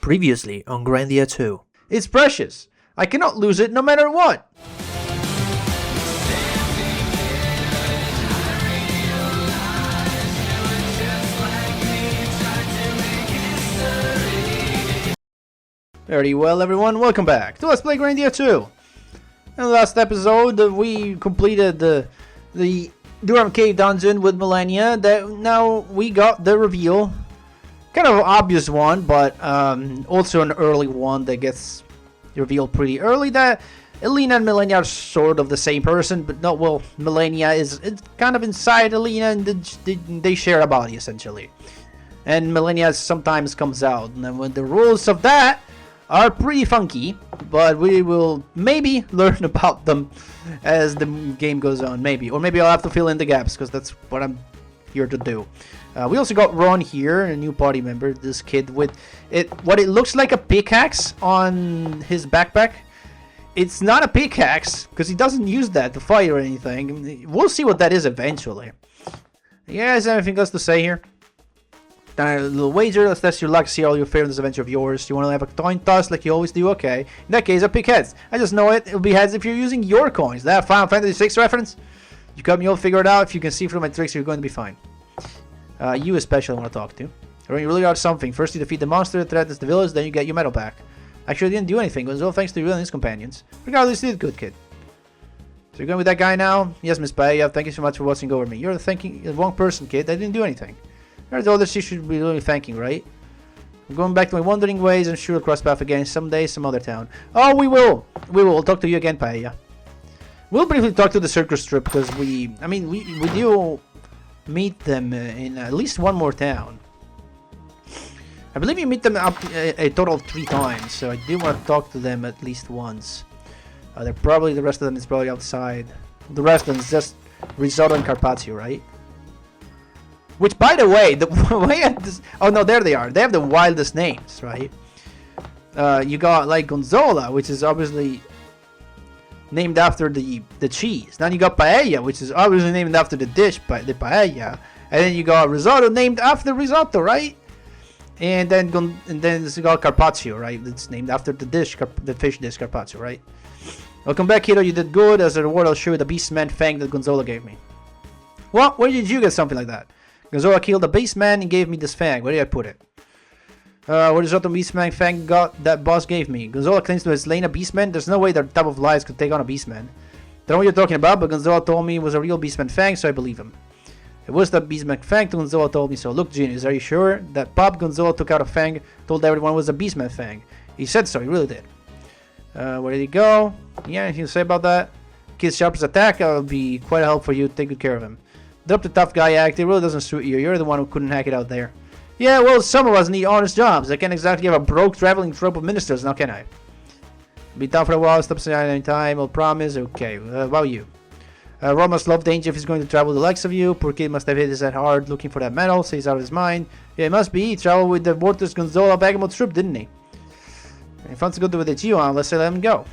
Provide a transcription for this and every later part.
Previously on Grandia II. It's precious. I cannot lose it no matter what. Very well, everyone. Welcome back to Let's Play Grandia II. In the last episode, we completed the Durham Cave dungeon with Millennia. That now we got the reveal. Kind of an obvious one, but also an early one that gets revealed pretty early. That Elena and Millennia are sort of the same person, but not well. Millennia is kind of inside Elena, and they share a body essentially. And Millennia sometimes comes out, and when the rules of that are pretty funky, but we will maybe learn about them as the game goes on, maybe. Or maybe I'll have to fill in the gaps, because that's what I'm here to do. We also got Ron here, a new party member, this kid with what it looks like a pickaxe on his backpack. It's not a pickaxe, because he doesn't use that to fight or anything. We'll see what that is eventually. You guys have anything else to say here? A little wager, let's test your luck, see all your fairness adventure of yours. You want to have a coin toss like you always do? Okay. In that case, I'll pick heads. I just know it'll be heads if you're using your coins. That Final Fantasy VI reference? You got me all figured out. If you can see through my tricks, you're going to be fine. You especially want to talk to. When you really are something. First you defeat the monster that threatens the village, then you get your medal back. Actually, I didn't do anything. It was all thanks to you and his companions. Regardless, you did good, kid. So you're going with that guy now? Yes, Miss Paella, thank you so much for watching over me. You're the wrong person, kid. I didn't do anything. There's others you should be really thanking, right? I'm going back to my wandering ways and sure we'll cross paths again someday, some other town. Oh, we will! We will. We'll talk to you again, Paella. We'll briefly talk to the circus trip because we do meet them in at least one more town. I believe you meet them up a total of 3 times, so I do want to talk to them at least once. The rest of them is probably outside. The rest of them is just Ryudo and Carpaccio, right? Which, by the way, oh no, there they are. They have the wildest names, right? You got like Gonzola, which is obviously named after the cheese. Then you got Paella, which is obviously named after the dish, the paella. And then you got risotto, named after risotto, right? And then you got Carpaccio, right? It's named after the dish, the fish dish Carpaccio, right? Welcome back, kiddo. You did good. As a reward, I'll show you the beastman fang that Gonzola gave me. What? Where did you get something like that? Gonzola killed the beastman and gave me this fang. Where did I put it? What is what the beastman fang got that boss gave me? Gonzola claims to have slain a beastman. There's no way that type of lies could take on a beastman. Don't know what you're talking about, but Gonzola told me it was a real beastman fang, so I believe him. It was that beastman fang, Gonzola told me so. Look, genius, are you sure? That pop Gonzola took out a fang, told everyone it was a beastman fang. He said so, he really did. Where did he go? Yeah, anything to say about that? Kid's sharpest attack, I'll be quite a help for you. Take good care of him. Drop the tough guy act, it really doesn't suit you. You're the one who couldn't hack it out there. Yeah, well, some of us need honest jobs. I can't exactly have a broke traveling troop of ministers, now can I? Be down for a while, stop saying any time, I'll promise. Okay, about you? Ron must love danger if he's going to travel the likes of you. Poor kid must have hit his head hard looking for that medal, so he's out of his mind. Yeah, it must be. He traveled with the Vortex Gonzola Bergamo troop, didn't he? He wants to go with the Gio unless I let him go.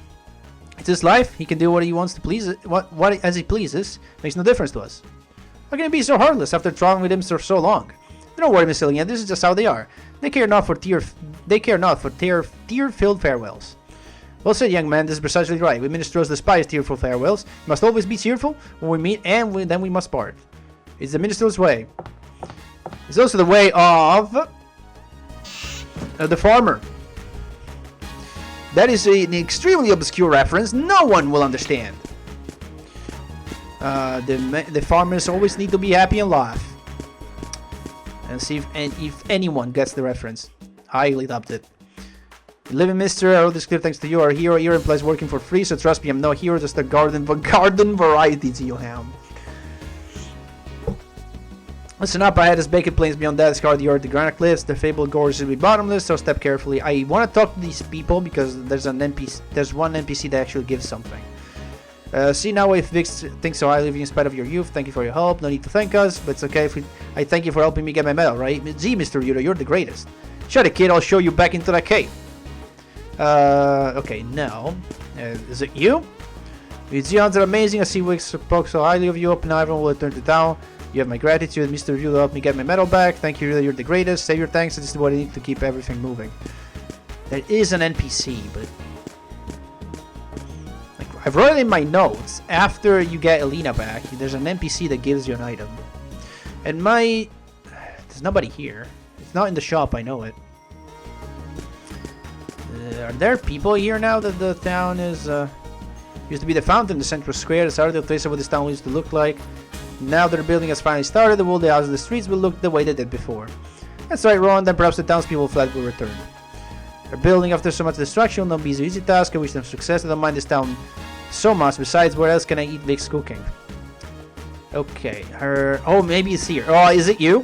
It's his life. He can do what he wants to please as he pleases. Makes no difference to us. How can he be so heartless after traveling with him for so long? Don't worry, Miss Elena, this is just how they are. They care not for tear-filled farewells. Well said, young man, this is precisely right. We ministers despise tearful farewells. We must always be cheerful when we meet, and then we must part. It's the minister's way. It's also the way of the farmer. That is an extremely obscure reference. No one will understand. The farmers always need to be happy and laugh. And see if anyone gets the reference. Highly doubt it. Living mister, I wrote this clip thanks to you. Our hero here implies working for free, so trust me, I'm no hero, just a garden variety geohound. Listen up, I had this bacon plains beyond that, scar the earth, the granite cliffs, the fabled gorge will be bottomless, so step carefully. I want to talk to these people because there's one NPC that actually gives something. See now if Vix thinks so highly of you in spite of your youth. Thank you for your help. No need to thank us, but it's okay if I thank you for helping me get my medal, right? Gee, Mr. Ryudo, you're the greatest. Shut it, kid. I'll show you back into that cave. Okay, now. Is it you? The Giants are amazing. I see Vix spoke so highly of you. Up now everyone will return to town. You have my gratitude. Mr. Ryudo helped me get my medal back. Thank you, Ryudo. You're the greatest. Say your thanks. This is what I need to keep everything moving. There is an NPC, but like, I've wrote it in my notes. After you get Elena back, there's an NPC that gives you an item. And there's nobody here. It's not in the shop, I know it. Are there people here now that the town is... used to be the fountain, the central square. The started the place of what this town used to look like. Now that the building has finally started, the world, the houses, the streets will look the way they did before. That's right, Ron. Then perhaps the townspeople fled will return. They're building after so much destruction will not be an easy task. I wish them success. I don't mind this town so much. Besides, where else can I eat Vic's cooking? Okay, oh, maybe it's here. Oh, is it you?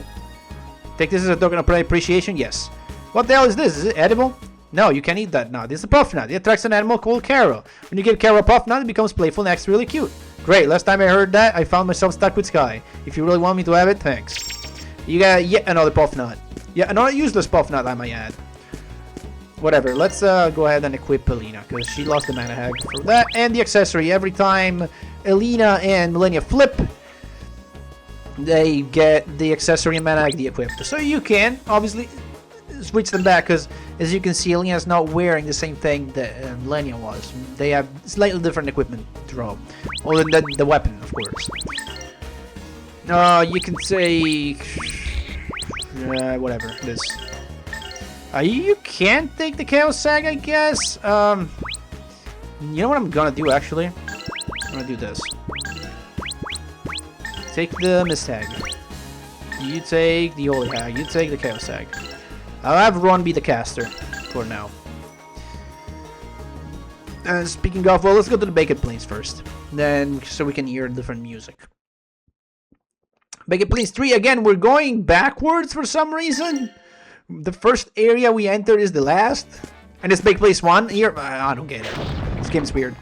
Take this as a token of appreciation? Yes. What the hell is this? Is it edible? No, you can't eat that nut. This is a puff nut. It attracts an animal called Carol. When you give Carol a puff nut, it becomes playful and acts really cute. Great. Last time I heard that, I found myself stuck with Sky. If you really want me to have it, thanks. You got yet another puff nut. Yeah, another useless puff nut, I might add. Whatever. Let's go ahead and equip Elena, because she lost the mana hag for that. And the accessory. Every time Elena and Millennia flip, they get the accessory and mana hag de-equipped. So you can, obviously, switch them back, because as you can see, Elena's not wearing the same thing that Millennia was. They have slightly different equipment to throw. Other than the weapon, of course. You can say... whatever, this. You can't take the Chaos Sag, I guess. You know what I'm gonna do, actually? I'm gonna do this. Take the Mist Hag. You take the Holy Hag. You take the Chaos Sag. I'll have Ron be the caster for now. And speaking of, well, let's go to the Baked Plains first. Then, so we can hear different music. Baked Plains 3, again, we're going backwards for some reason. The first area we entered is the last. And it's Baked Plains 1 here. I don't get it. This game's weird.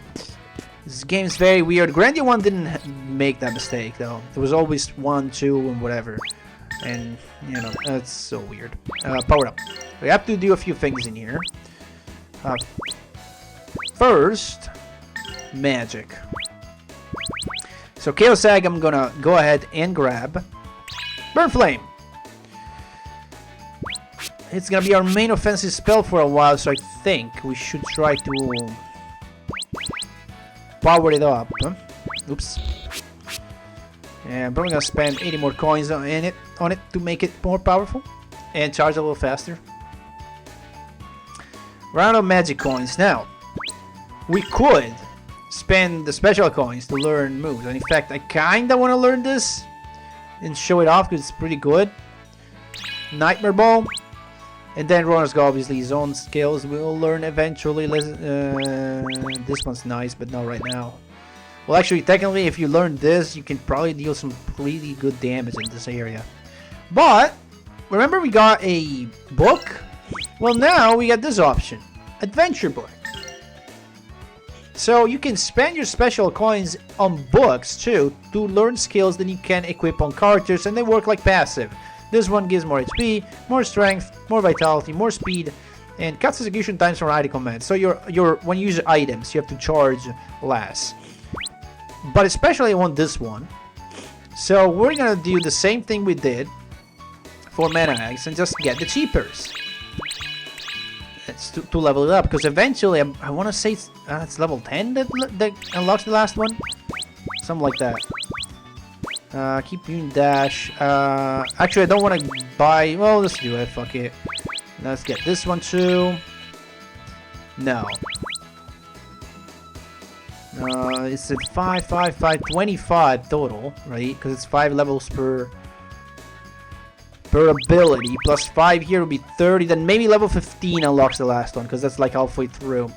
This game's very weird. Grandia 1 didn't make that mistake, though. There was always 1, 2, and whatever. And, you know, that's so weird. Power up. We have to do a few things in here. First, magic. So, Chaos Sag, I'm gonna go ahead and grab Burnflame. It's gonna be our main offensive spell for a while, so I think we should try to power it up. Oops. And I'm probably gonna spend 80 more coins on it to make it more powerful and charge a little faster. Round of magic coins. Now, we could spend the special coins to learn moves, and in fact, I kinda want to learn this and show it off because it's pretty good. Nightmare Ball, and then Ron's got obviously his own skills. We'll learn eventually. This one's nice, but not right now. Well, actually, technically, if you learn this, you can probably deal some pretty good damage in this area. But, remember we got a book? Well, now we got this option. Adventure book. So, you can spend your special coins on books, too, to learn skills that you can equip on characters, and they work like passive. This one gives more HP, more strength, more vitality, more speed, and cuts execution times from item commands. So, when you use items, you have to charge less. But especially I want this one. So we're gonna do the same thing we did for mana hags and just get the cheapers. It's to level it up, because eventually I want to say it's level 10 that unlocks the last one, something like that. Keep doing dash. Actually, I don't want to buy. Well, let's do it. Fuck it. Let's get this one too. No. It's at 5, 5, 5, 25 total, right? Because it's 5 levels per ability, plus 5 here would be 30. Then maybe level 15 unlocks the last one, because that's like halfway through.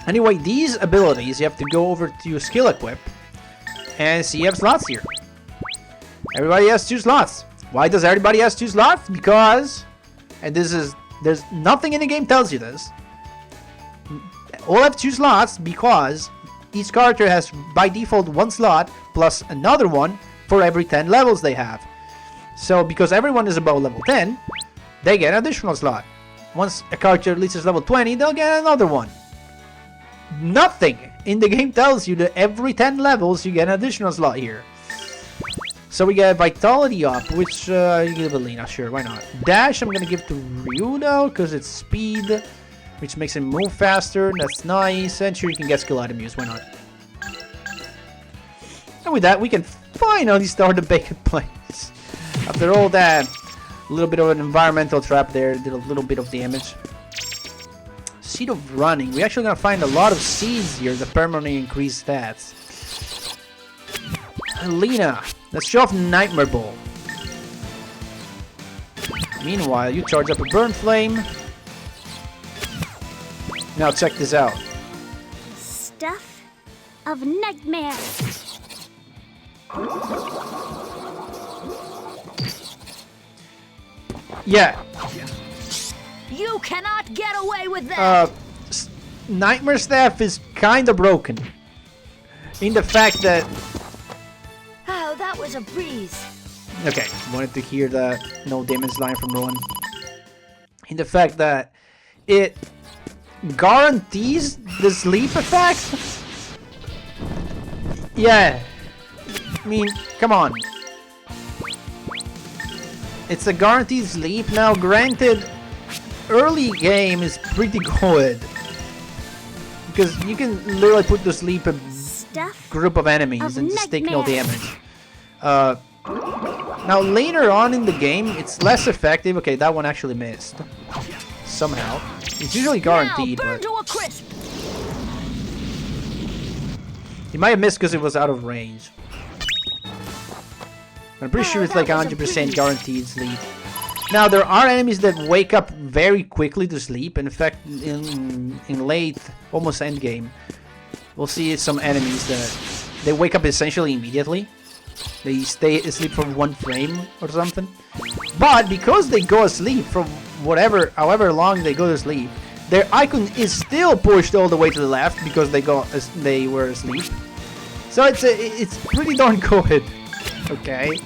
Anyway, these abilities you have to go over to skill equip and see you have slots here. Everybody has 2 slots. Why does everybody has 2 slots? Because, and there's nothing in the game tells you this. All have 2 slots because each character has by default 1 slot plus another one for every 10 levels they have. So because everyone is above level 10, they get an additional slot. Once a character reaches level 20, they'll get another one. Nothing in the game tells you that every 10 levels you get an additional slot here. So we get Vitality up, which you give Elena, sure, why not. Dash I'm gonna give to Ryudo because it's speed. which makes him move faster. That's nice. And sure, you can get skill item use. Why not? And with that, we can finally start the bacon place. After all that, a little bit of an environmental trap there did a little bit of damage. Seed of running. We're actually gonna find a lot of seeds here that permanently increase stats. Elena, let's show off Nightmare Ball. Meanwhile, you charge up a Burnflame. Now check this out. Stuff of nightmare. Yeah. You cannot get away with that. Nightmare Staff is kind of broken. In the fact that... Oh, that was a breeze. Okay, wanted to hear that no damage line from Rowan. In the fact that it guarantees the sleep effect? Yeah. I mean, come on. It's a guaranteed sleep. Now, granted, early game is pretty good. Because you can literally put to sleep a group of enemies and just take no damage. Now, later on in the game, it's less effective. Okay, that one actually missed. Somehow. It's usually guaranteed, but... He might have missed because it was out of range. I'm pretty sure it's like 100% guaranteed sleep. Now, there are enemies that wake up very quickly to sleep. In fact, in late, almost end game, we'll see some enemies that they wake up essentially immediately. They stay asleep for 1 frame or something. But because they go asleep from however long they go to sleep, their icon is still pushed all the way to the left because they were asleep. So it's pretty darn good. Okay,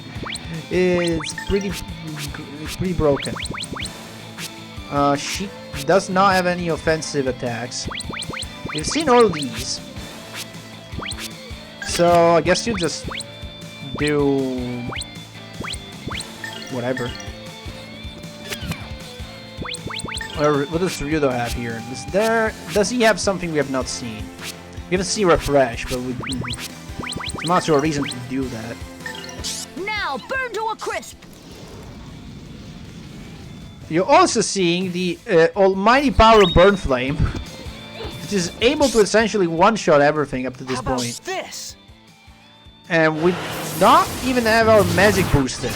it's pretty broken. She does not have any offensive attacks. We've seen all these, so I guess you just do whatever. Or what does Ryudo have here? Does he have something we have not seen? We haven't seen refresh, but I'm not sure a reason to do that. Now burn to a crisp. You're also seeing the almighty power of Burnflame, which is able to essentially one-shot everything up to this point. This? And we not even have our magic boosted.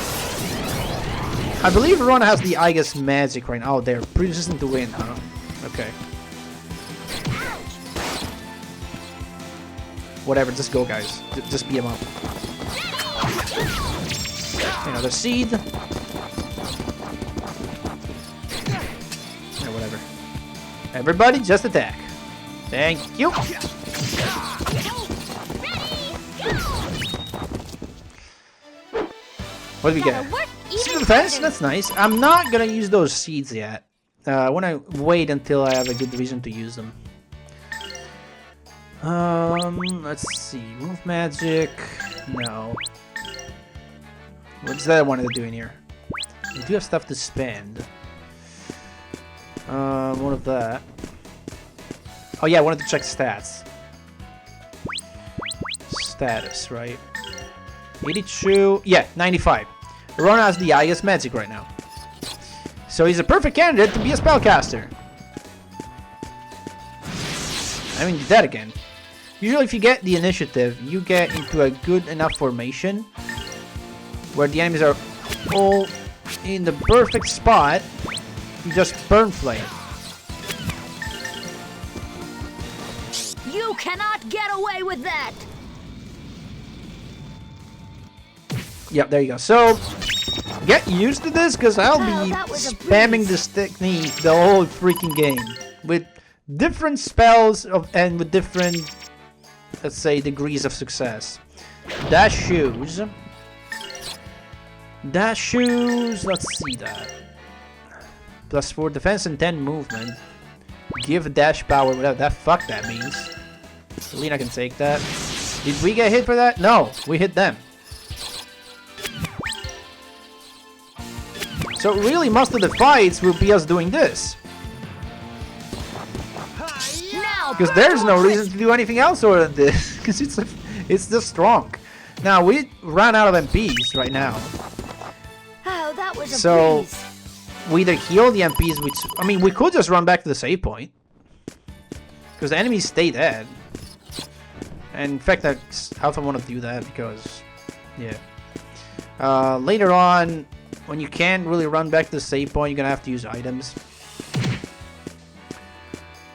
I believe Ron has the Igus magic right now. Oh, they're resistant to wind, huh? Okay. Whatever, just go, guys. Just beat him up. Another seed. Yeah, whatever. Everybody, just attack. Thank you. What do we get? Seed of defense? That's nice. I'm not gonna use those seeds yet. I wanna wait until I have a good reason to use them. Let's see. Move magic. No. What's that I wanted to do in here? We do have stuff to spend. What of that? Oh yeah, I wanted to check stats. Status, right? 82. Yeah, 95. Ron has the highest magic right now. So he's a perfect candidate to be a spellcaster. I mean, that again. Usually if you get the initiative, you get into a good enough formation where the enemies are all in the perfect spot. You just Burnflame. You cannot get away with that. Yep, there you go. So, get used to this, because I'll be spamming this technique the whole freaking game. With different spells and with different, let's say, degrees of success. Dash shoes. Dash shoes, let's see that. +4 defense and 10 movement. Give dash power, whatever that fuck that means. Elena can take that. Did we get hit for that? No, we hit them. So really most of the fights will be us doing this. Now, Because there's no reason to do anything else other than this. Because it's this strong. Now, we ran out of MPs right now. Oh, that was a So, breeze. we either heal the MPs, which... I mean, we could just run back to the save point. Because the enemies stay dead. And in fact, I often want to do that because... Yeah. Later on, when you can't really run back to the save point, you're going to have to use items.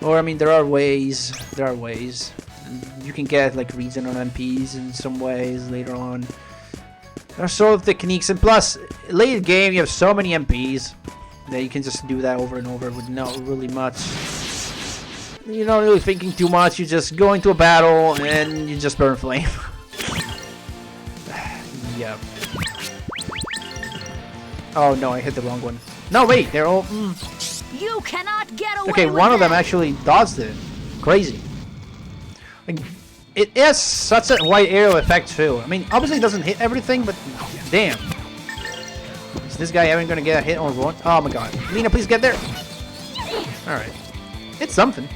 Or, I mean, there are ways. There are ways. You can get, like, reason on MPs in some ways later on. There are sort of techniques. And plus, late game, you have so many MPs that you can just do that over and over with not really much. You're not really thinking too much. You just go into a battle and you just burn flame. Yeah. Oh no, I hit the wrong one. No, wait, they're all... You cannot get away Okay, with one of them that. actually dodged it. Crazy. Like, it is such a wide area effect too. I mean, obviously it doesn't hit everything, but damn. Is this guy even gonna get a hit on one? Oh my god. Lena, please get there. Alright. It's something.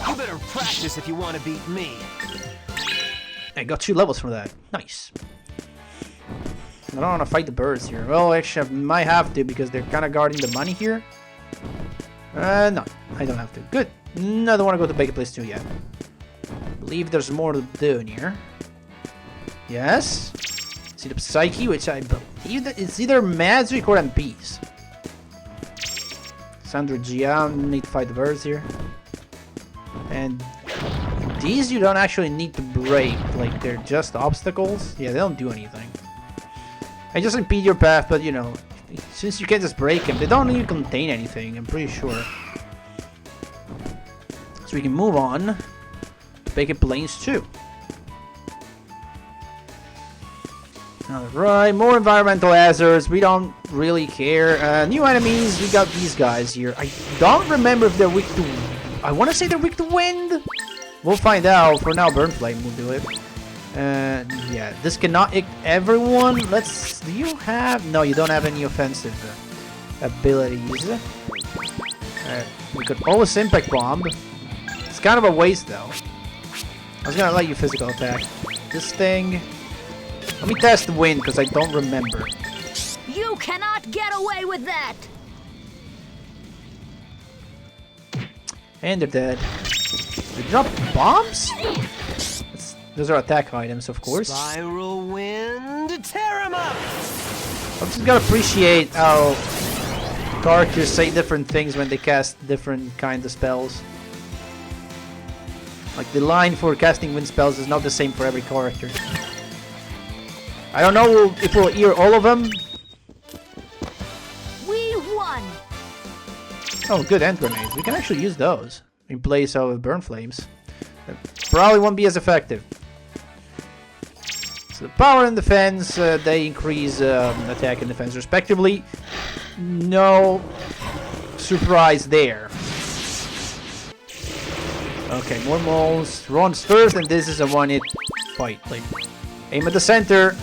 You better practice if you want to beat me. I got 2 levels from that. Nice. I don't want to fight the birds here. Well, actually, I might have to because they're kind of guarding the money here. No, I don't have to. Good. No, I don't want to go to Bacon Place 2 yet. I believe there's more to do in here. Yes. See the Psyche, which I believe that it's either magic or MPs. Sandra G, I don't need to fight the birds here. And these you don't actually need to break. Like, they're just obstacles. Yeah, they don't do anything. I just impede your path, but you know, since you can't just break them, they don't even contain anything, I'm pretty sure. So we can move on to Bacon Plains 2. Alright, more environmental hazards, we don't really care. New enemies, we got these guys here. I don't remember if they're weak to... I want to say they're weak to wind? We'll find out. For now, Burnflame will do it. Yeah, this cannot hit everyone. Let's... Do you have... No, you don't have any offensive abilities. We could always Impact Bomb. It's kind of a waste, though. I was gonna let you physical attack. This thing... Let me test the wind, because I don't remember. You cannot get away with that. And they're dead. They drop bombs? Those are attack items, of course. Spiral wind, tear him up! I'm just gonna appreciate how characters say different things when they cast different kinds of spells. Like the line for casting wind spells is not the same for every character. I don't know if we'll hear all of them. We won. Oh, good, hand grenades. We can actually use those in place of Burnflames. Probably won't be as effective. So the power and defense, they increase attack and defense respectively. No surprise there. Okay, more moles. Runs first, and this is a one-hit fight. Like, aim at the center.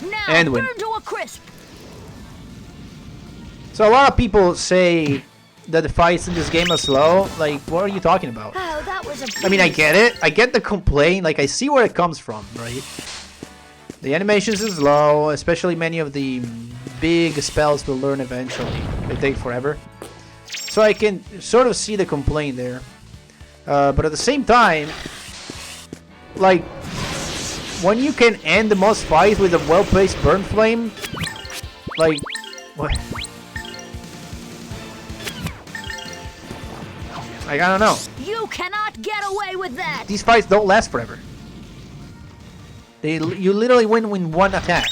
Now And win. burn to a crisp. So a lot of people say that the fights in this game are slow. Like, what are you talking about? Oh, that was a I mean, I get it. I get the complaint. Like, I see where it comes from, right? The animations is slow, especially many of the big spells to learn eventually. They take forever. So I can sort of see the complaint there. But at the same time, like, when you can end the most fights with a well-placed Burnflame, like, what? Like, I don't know. You cannot get away with that. These fights don't last forever. You literally win with one attack.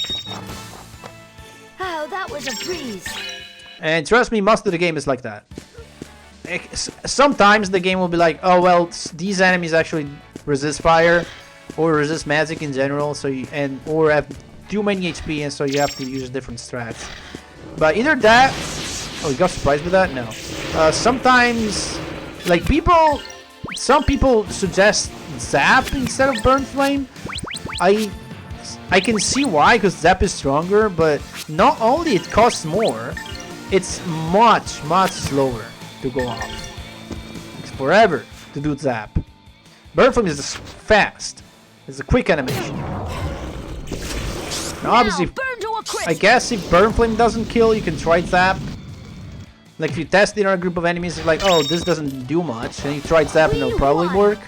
Oh, that was a breeze. And trust me, most of the game is like that. Sometimes the game will be like, oh well, these enemies actually resist fire or resist magic in general, so or have too many HP, and so you have to use different strats. But either that, oh, you got surprised with that? No. Sometimes, like some people suggest Zap instead of Burnflame. I I can see why, because Zap is stronger, but not only it costs more, it's much slower to go off. It's forever to do Zap. Burnflame is just fast. It's a quick animation. Now obviously, I guess if Burnflame doesn't kill, you can try Zap. Like if you test it on a group of enemies, it's like, oh, this doesn't do much, and you try Zap and it'll probably work.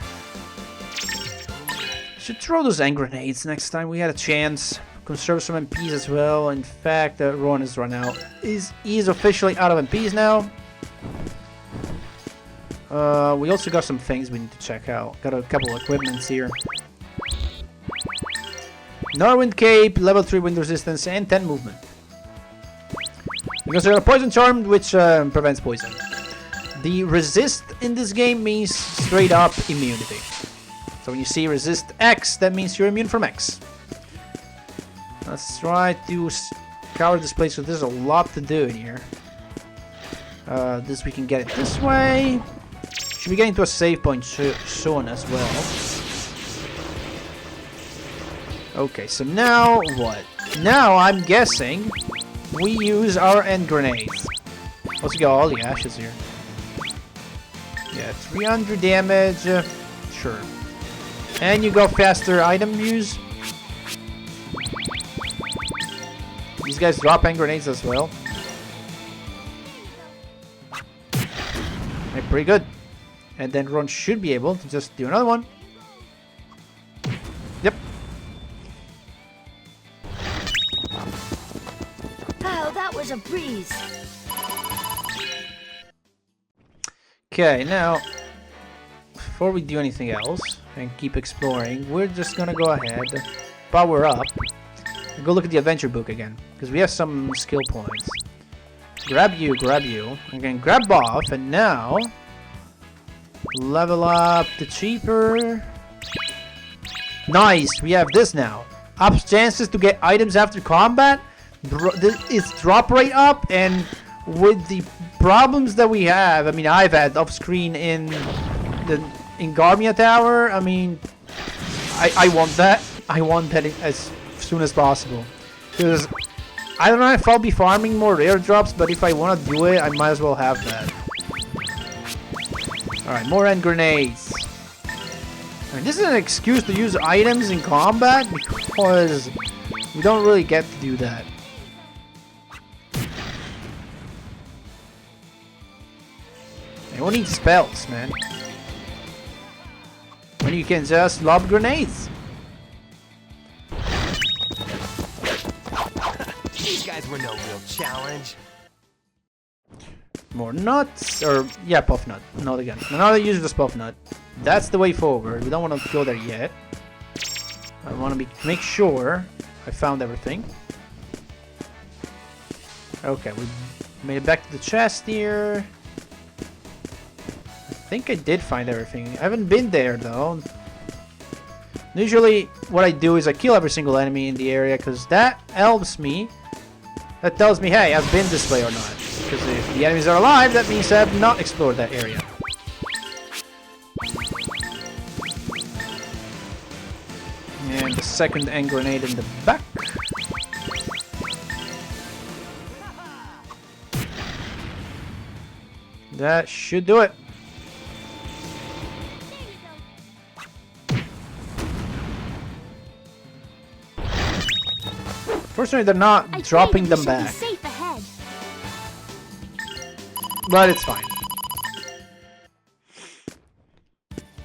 Should throw those hand grenades next time we had a chance. Conserve some MPs as well. In fact, Ron has run out. He's officially out of MPs now. We also got some things we need to check out. Got a couple of equipments here. Norwind Cape, level 3 wind resistance, and 10 movement. Because they're a poison charm, which prevents poison. The resist in this game means straight up immunity. So when you see resist X, that means you're immune from X. Let's try to scour this place, so there's a lot to do in here. This we can get it this way. Should be getting to a save point soon as well. Okay, so now what? Now I'm guessing we use our end grenades. Let's get all the ashes here. Yeah, 300 damage. Sure. And you got faster item use. These guys drop hand grenades as well. Okay, pretty good. And then Ron should be able to just do another one. Yep. Oh, that was a breeze. Okay, now, before we do anything else and keep exploring, we're just gonna go ahead, power up, and go look at the adventure book again, because we have some skill points. Grab you, again, grab off, and now level up the cheaper. Nice, we have this now. Ups chances to get items after combat. It's drop rate up, and with the problems that we have, I mean, I've had off screen in Garmia Tower. I mean, I want that. I want that as soon as possible, because I don't know if I'll be farming more rare drops, but if I want to do it, I might as well have that. Alright, more hand grenades. And this is an excuse to use items in combat, because we don't really get to do that. Everyone needs spells, man. When you can just lob grenades. These guys were no real challenge. More nuts, or yeah, puff nut. Not again. Another use of this puff nut. That's the way forward. We don't want to go there yet. I want to make sure I found everything. Okay, we made it back to the chest here. I think I did find everything. I haven't been there though. Usually what I do is I kill every single enemy in the area, because that helps me. That tells me, hey, I've been this way or not. Because if the enemies are alive, that means I have not explored that area. And the second hand grenade in the back. That should do it. Fortunately, they're not dropping them back. But it's fine.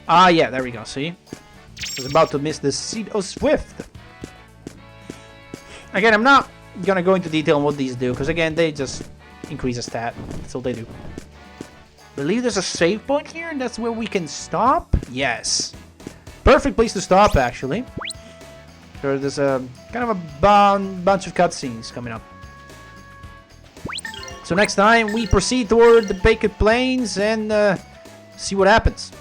Ah, yeah, there we go, see? I was about to miss the Seed of Swift. Again, I'm not gonna go into detail on what these do, because again, they just increase a stat. That's all they do. I believe there's a save point here, and that's where we can stop? Yes. Perfect place to stop, actually. So there's a kind of a bunch of cutscenes coming up. So next time we proceed toward the Baked Plains and see what happens.